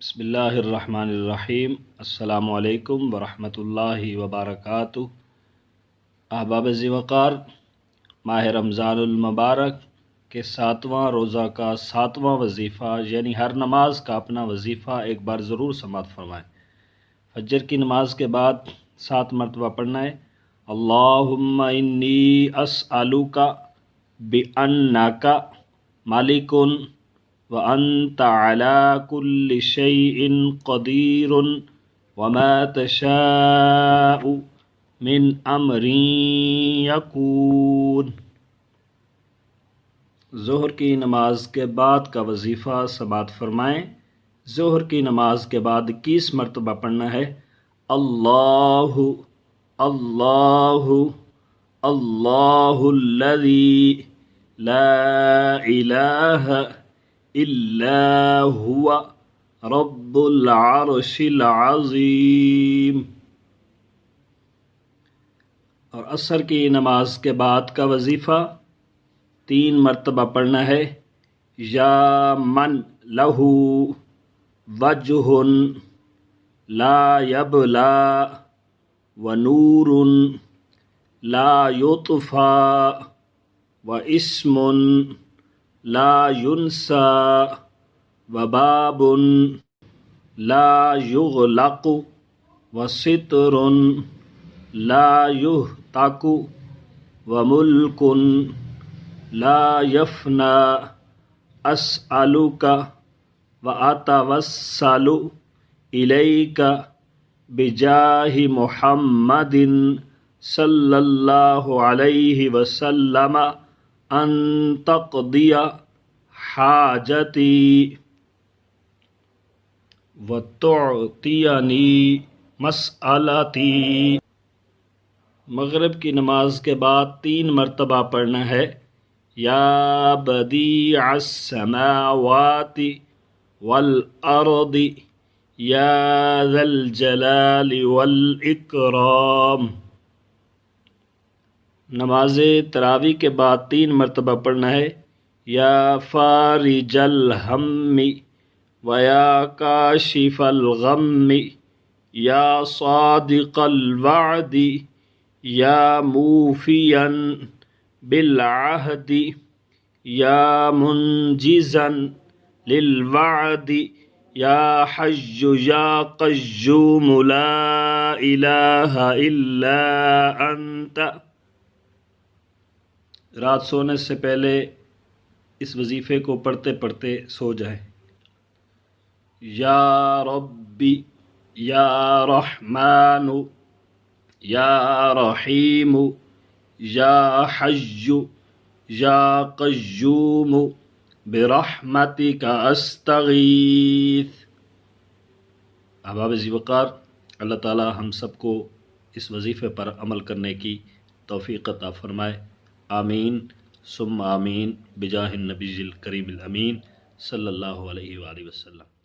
بسم اللہ الرحمن الرحیم۔ السلام علیکم ورحمۃ اللہ وبرکاتہ۔ احباب ذی وقار، ماہ رمضان المبارک کے 7واں روزہ کا 7واں وظیفہ یعنی ہر نماز کا اپنا وظیفہ ایک بار ضرور سماعت فرمائیں۔ فجر کی نماز کے بعد 7 مرتبہ پڑھنا ہے۔ اللہم انی اسألک بأنک مالک وأنت على كل شيء قدير وما تشاء من أمر يكون۔ ظہر کی نماز کے بعد کا وظیفہ سماعت فرمائیں۔ ظہر کی نماز کے بعد 21 مرتبہ پڑھنا ہے۔ اللہ اللہ اللہ الذی لا الہ الا هو رب العرش العظیم۔ اور عصر کی نماز کے بعد کا وظیفہ 3 مرتبہ پڑھنا ہے۔ یا من لہ وجہ لا یبلا ونور لا یطفی واسم لا ينسى وباب لا يغلق وستر لا يهتك وملك لا يفنى أسألك وأتوسل إليك بجاه محمد صلى الله عليه وسلم ان تقضی حاجتی وتعطینی مسألتی۔ مغرب کی نماز کے بعد 3 مرتبہ پڑھنا ہے۔ یا بدیع السماوات والارض یا ذا الجلال والاکرام۔ نماز تراویح کے بعد 3 مرتبہ پڑھنا ہے۔ یا فارج الہم ویا کاشف الغم یا صادق الوعد یا موفیا بالعہد یا منجزا للوعد یا حی یا قیوم لا الہ الا انت۔ رات سونے سے پہلے اس وظیفے کو پڑھتے پڑھتے سو جائیں۔ یا ربی یا رحمن یا رحیم یا حی یا قیوم برحمتک استغیث۔ احباب ذی وقار، اللہ تعالی ہم سب کو اس وظیفے پر عمل کرنے کی توفیق عطا فرمائے۔ آمین ثم آمین بجاہ النبی الکریم الامین صلی اللہ علیہ وآلہ وسلم۔